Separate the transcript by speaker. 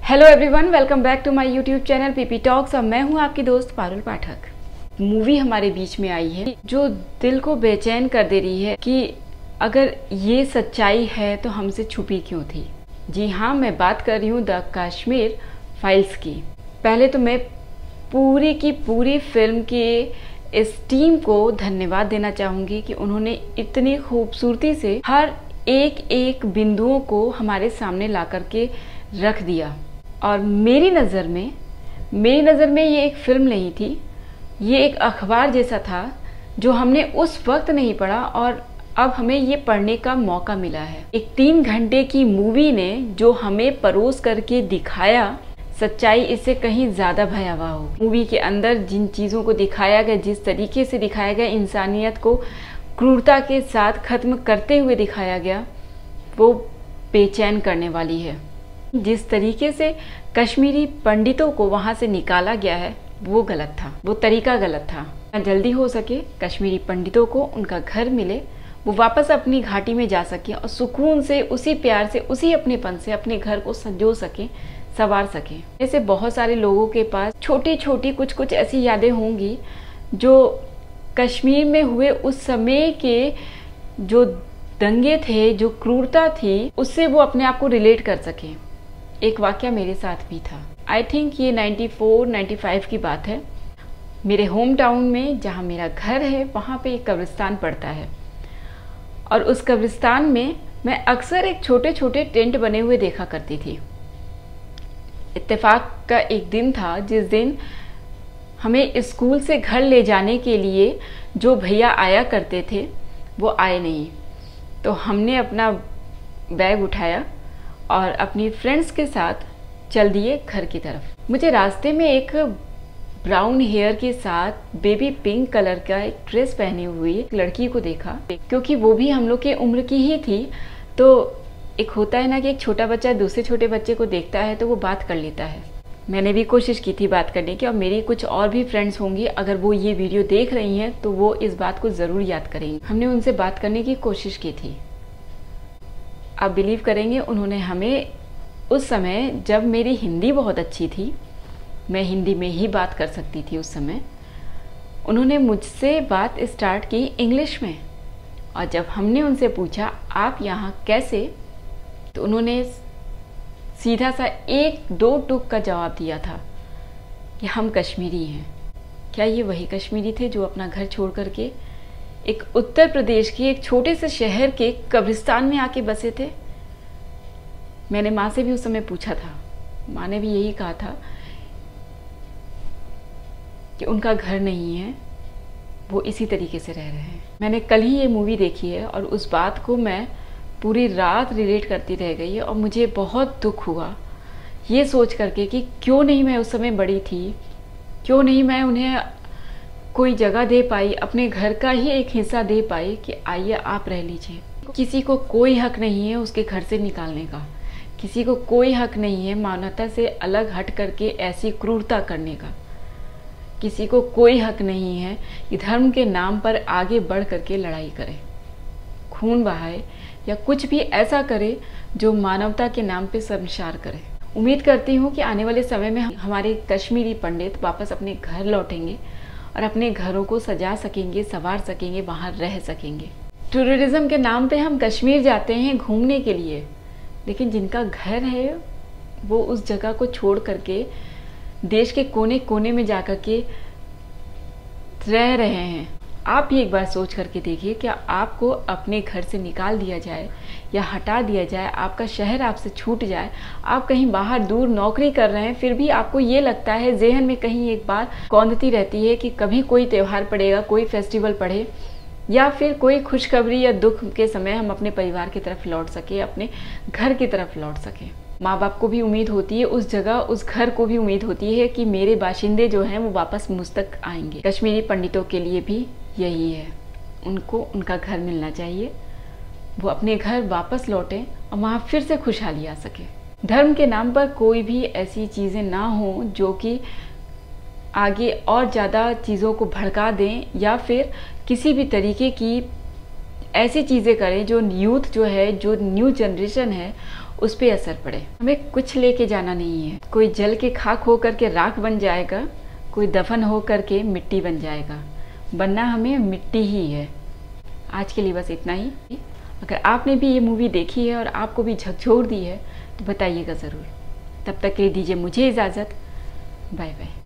Speaker 1: Hello everyone, welcome back to my YouTube channel PP talks. और मैं हूं आपकी दोस्त पारुल पाठक। मूवी हमारे बीच में आई है जो दिल को बेचैन कर दे रही है कि अगर ये सच्चाई है तो हमसे छुपी क्यों थी। जी हाँ, मैं बात कर रही हूँ द कश्मीर फाइल्स की। पहले तो मैं पूरी की पूरी फिल्म के इस टीम को धन्यवाद देना चाहूँगी कि उन्होंने इतनी खूबसूरती से हर एक एक बिंदुओं को हमारे सामने ला करके रख दिया। और मेरी नज़र में ये एक फिल्म नहीं थी, ये एक अखबार जैसा था जो हमने उस वक्त नहीं पढ़ा और अब हमें ये पढ़ने का मौका मिला है। एक 3 घंटे की मूवी ने जो हमें परोस करके दिखाया, सच्चाई इससे कहीं ज़्यादा भयावह हो। मूवी के अंदर जिन चीज़ों को दिखाया गया, जिस तरीके से दिखाया गया, इंसानियत को क्रूरता के साथ ख़त्म करते हुए दिखाया गया, वो बेचैन करने वाली है। जिस तरीके से कश्मीरी पंडितों को वहाँ से निकाला गया है वो गलत था, वो तरीका गलत था। जल्दी हो सके कश्मीरी पंडितों को उनका घर मिले, वो वापस अपनी घाटी में जा सके और सुकून से, उसी प्यार से, उसी अपनेपन से अपने घर को संजो सके, संवार सके। ऐसे बहुत सारे लोगों के पास छोटी छोटी कुछ ऐसी यादें होंगी जो कश्मीर में हुए उस समय के जो दंगे थे, जो क्रूरता थी, उससे वो अपने आप को रिलेट कर सके। एक वाकया मेरे साथ भी था। आई थिंक ये 94-95 की बात है। मेरे होम टाउन में जहाँ मेरा घर है वहाँ पे एक कब्रिस्तान पड़ता है और उस कब्रिस्तान में मैं अक्सर एक छोटे छोटे टेंट बने हुए देखा करती थी। इत्तेफाक का एक दिन था जिस दिन हमें स्कूल से घर ले जाने के लिए जो भैया आया करते थे वो आए नहीं, तो हमने अपना बैग उठाया और अपनी फ्रेंड्स के साथ चल दिए घर की तरफ। मुझे रास्ते में एक ब्राउन हेयर के साथ बेबी पिंक कलर का एक ड्रेस पहनी हुई एक लड़की को देखा। क्योंकि वो भी हम लोग के उम्र की ही थी, तो एक होता है ना कि एक छोटा बच्चा दूसरे छोटे बच्चे को देखता है तो वो बात कर लेता है। मैंने भी कोशिश की थी बात करने की और मेरी कुछ और भी फ्रेंड्स होंगी, अगर वो ये वीडियो देख रही हैं तो वो इस बात को ज़रूर याद करेंगी। हमने उनसे बात करने की कोशिश की थी। आप बिलीव करेंगे, उन्होंने हमें उस समय, जब मेरी हिंदी बहुत अच्छी थी, मैं हिंदी में ही बात कर सकती थी उस समय, उन्होंने मुझसे बात स्टार्ट की इंग्लिश में। और जब हमने उनसे पूछा आप यहाँ कैसे, तो उन्होंने सीधा सा 1-2 टुक का जवाब दिया था कि हम कश्मीरी हैं। क्या ये वही कश्मीरी थे जो अपना घर छोड़ करके एक उत्तर प्रदेश के एक छोटे से शहर के कब्रिस्तान में आके बसे थे? मैंने माँ से भी उस समय पूछा था, माँ ने भी यही कहा था कि उनका घर नहीं है, वो इसी तरीके से रह रहे हैं। मैंने कल ही ये मूवी देखी है और उस बात को मैं पूरी रात रिलेट करती रह गई और मुझे बहुत दुख हुआ ये सोच करके कि क्यों नहीं मैं उस समय बड़ी थी, क्यों नहीं मैं उन्हें कोई जगह दे पाई, अपने घर का ही एक हिस्सा दे पाई कि आइए आप रह लीजिए। किसी को कोई हक नहीं है उसके घर से निकालने का, किसी को कोई हक नहीं है मानवता से अलग हट करके ऐसी क्रूरता करने का, किसी को कोई हक नहीं है कि धर्म के नाम पर आगे बढ़ करके लड़ाई करे, खून बहाए या कुछ भी ऐसा करे जो मानवता के नाम पे शर्मसार करे। उम्मीद करती हूँ कि आने वाले समय में हमारे कश्मीरी पंडित वापस अपने घर लौटेंगे और अपने घरों को सजा सकेंगे, संवार सकेंगे, वहाँ रह सकेंगे। टूरिज्म के नाम पे हम कश्मीर जाते हैं घूमने के लिए, लेकिन जिनका घर है वो उस जगह को छोड़ करके देश के कोने कोने में जा कर के रह रहे हैं। आप भी एक बार सोच करके देखिए, क्या आपको अपने घर से निकाल दिया जाए या हटा दिया जाए, आपका शहर आपसे छूट जाए, आप कहीं बाहर दूर नौकरी कर रहे हैं, फिर भी आपको ये लगता है, ज़हन में कहीं एक बार कौंधती रहती है कि कभी कोई त्यौहार पड़ेगा, कोई फेस्टिवल पड़े या फिर कोई खुशखबरी या दुख के समय हम अपने परिवार की तरफ लौट सके, अपने घर की तरफ लौट सके। माँ बाप को भी उम्मीद होती है उस जगह, उस घर को भी उम्मीद होती है कि मेरे बाशिंदे जो हैं वो वापस मुझ तक आएंगे। कश्मीरी पंडितों के लिए भी यही है, उनको उनका घर मिलना चाहिए, वो अपने घर वापस लौटें और वहाँ फिर से खुशहाली आ सके। धर्म के नाम पर कोई भी ऐसी चीज़ें ना हो जो कि आगे और ज़्यादा चीज़ों को भड़का दें या फिर किसी भी तरीके की ऐसी चीज़ें करें जो यूथ जो है, जो न्यू जनरेशन है, उस पर असर पड़े। हमें कुछ लेके जाना नहीं है। कोई जल के खाक हो करके राख बन जाएगा, कोई दफन हो करके मिट्टी बन जाएगा। बनना हमें मिट्टी ही है। आज के लिए बस इतना ही। अगर आपने भी ये मूवी देखी है और आपको भी झकझोर दी है तो बताइएगा ज़रूर। तब तक के लिए दीजिए मुझे इजाज़त। Bye bye.